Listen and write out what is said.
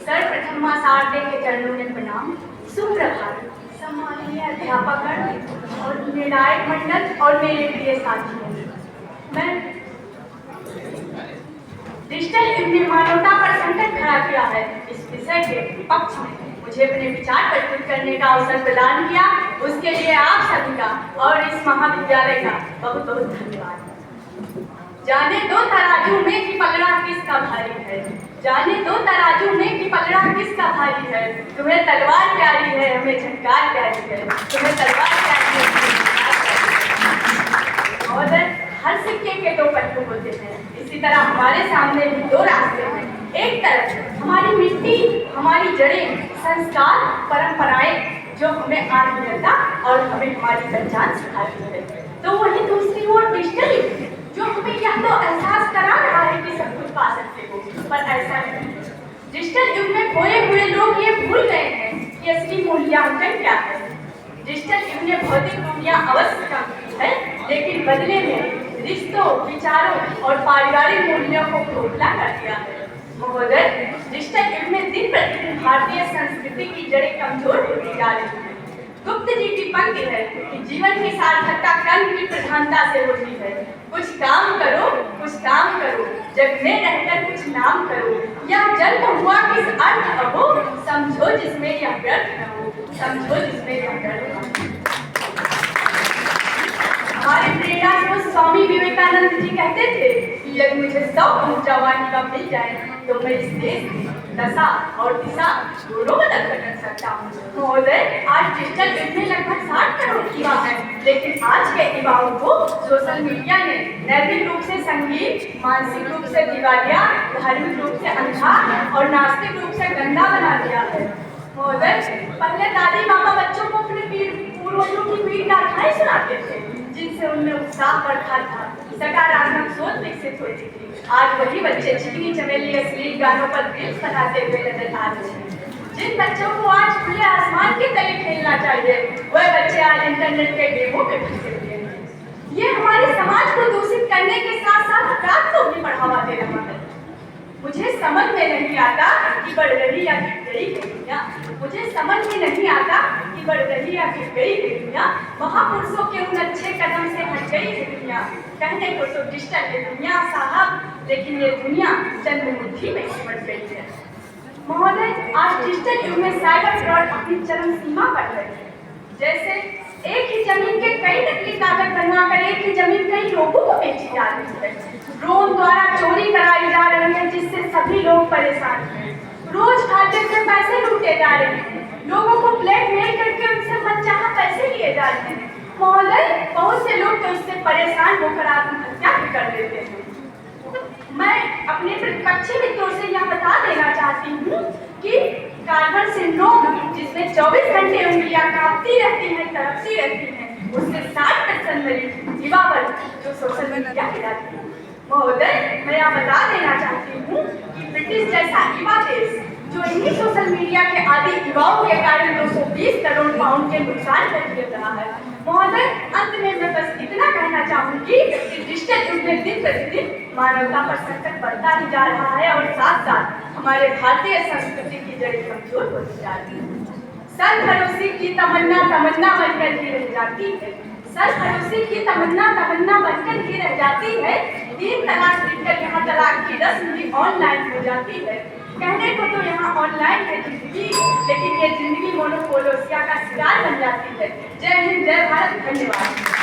सर्वप्रथम मां शारदे के चरणों में प्रणाम। सुप्रभात सम्माननीय अध्यापक और निर्णायक मंडल और मेरे प्रिय साथियों, मैं डिजिटल युग ने मानवता पर संकट खड़ा किया है इस विषय के पक्ष में मुझे अपने विचार प्रस्तुत करने का अवसर प्रदान किया, उसके लिए आप सभी का और इस महाविद्यालय का बहुत बहुत धन्यवाद। जाने दो तराजू में कि पलड़ा किसका भारी है, जाने दो तराजू में कि पलड़ा किसका भारी है। तुम्हें तलवार प्यारी है, हमें झंकार प्यारी है, तुम्हें तलवार प्यारी है। और हर सिक्के के दो पहलू होते हैं, इसी तरह हमारे सामने भी दो रास्ते हैं। एक तरफ हमारी मिट्टी, हमारी जड़ें, संस्कार, परंपराएं जो हमें आत्मीयता और हमें हमारी पहचान सिखाती है, तो वही दूसरी ओर डिजिटल युग जो हमें यह तो एहसास करा रहा है कि सब कुछ पा सकते हो, पर ऐसा नहीं। डिजिटल युग में खोए हुए लोग ये भूल गए हैं कि असली मूल्यांकन क्या है। डिजिटल युग ने भौतिक दुनिया अवश्य कम की है, लेकिन बदले में रिश्तों, विचारों और पारिवारिक मूल्यों को खोखला कर दिया है। महोदय, डिजिटल युग में दिन प्रतिदिन भारतीय संस्कृति की जड़ें कमजोर होती जा रही हैं। गुप्त जी की पंक्ति है कि जीवन की सार्थकता कर्म की प्रधानता से होती है। कुछ काम करो, कुछ काम करो, जग में रहकर कुछ नाम करो। यह जन्म हुआ किस अर्थ अहो, समझो जिसमें यह व्यर्थ न हो, समझो जिसमें यह व्यर्थ न हो। हमारे प्रेरणा स्रोत स्वामी विवेकानंद जी कहते थे कि यदि मुझे 100 ऊर्जा वाहिका मिल जाए तो मैं इस देश की दशा और दिशा दोनों बदल कर सकता हूँ। महोदय, आज डिजिटल युग में लगभग 60 करोड़ युवा हैं, लेकिन आज के युवाओं को सोशल मीडिया ने नैतिक रूप से संगीत, मानसिक रूप से दिवालिया, धार्मिक रूप से अंधा और नास्तिक रूप से गंदा बना दिया है। महोदय, पहले दादी मामा बच्चों को अपने पूर्वजों की वीर गाथाएं सुनाते थे, जिनसे उनमें उत्साह बढ़ता था, सकारात्मक सोच विकसित होती थी। आज वही बच्चे चिकनी चमेली अश्लील गानों पर रील्स बनाते हुए नजर आ रहे हैं। जिन बच्चों को आज खुले आसमान के तले खेलना चाहिए, वह बच्चे आज इंटरनेट के गेमों में फंसे हुए हैं। ये हमारे समाज को दूषित करने के साथ साथ अपराध को भी बढ़ावा दे रहा है। मुझे समझ में नहीं आता कि बढ़ रही या गिर गई है दुनिया, मुझे समझ में नहीं आता कि बढ़ रही या गिर गई है दुनिया। महापुरुषों के उन अच्छे कदम से हट गई है दुनिया। कहने को तो डिजिटल है दुनिया साहब, लेकिन ये दुनिया जन्म बुद्धि में सिमट गई है। महोदय, आज डिजिटल युग में साइबर फ्रॉड अपनी चरम सीमा पर है। जैसे एक ही जमीन के कई नकली कागज बनवाकर एक ही जमीन कई लोगों को बेची जा रही है। ड्रोन द्वारा चोरी कराई जा रही है, जिससे सभी लोग परेशान हैं। रोज खाते से पैसे लूटे जा रहे हैं, लोगों को ब्लैकमेल करके उनसे मनचाहा पैसे लिए जा रहे हैं। महोदय, बहुत से लोग तो इससे परेशान होकर आत्महत्या भी कर लेते हैं। मैं अपने प्रतिपक्षी मित्रों से यह बता देना चाहती हूँ कि कार्बन सिंड्रोम, जिसमें 24 घंटे उंगलियां कांपती रहती हैं, तड़पती रहती हैं, उससे 60% मरीज युवा वर्ग जो सोशल मीडिया के जाते हैं। महोदय, मैं यह बता देना चाहती हूँ कि ब्रिटिश जैसा युवा देश जो इन्हीं सोशल मीडिया के आदि युवाओं के कारण 220 करोड़ पाउंड के नुकसान कर झेल रहा है। महोदय, अंत में मैं बस इतना कहना चाहूंगी कि डिजिटल युग में दिन प्रतिदिन मानवता पर संकट बढ़ता ही जा रहा है और साथ साथ हमारे भारतीय संस्कृति की जड़ें कमजोर होती जा रही है। सरफरोशी की तमन्ना तमन्ना बनकर ही रह जाती है, सरफरोशी की तमन्ना तमन्ना बनकर ही रह जाती है। 3 तलाक देकर यहाँ तलाक की रस्म भी ऑनलाइन हो जाती है। कहने को तो यहाँ ऑनलाइन है जिंदगी, लेकिन ये जिंदगी मोनोपोलिया का शिकार बन जाती है। जय हिंद, जय भारत, धन्यवाद।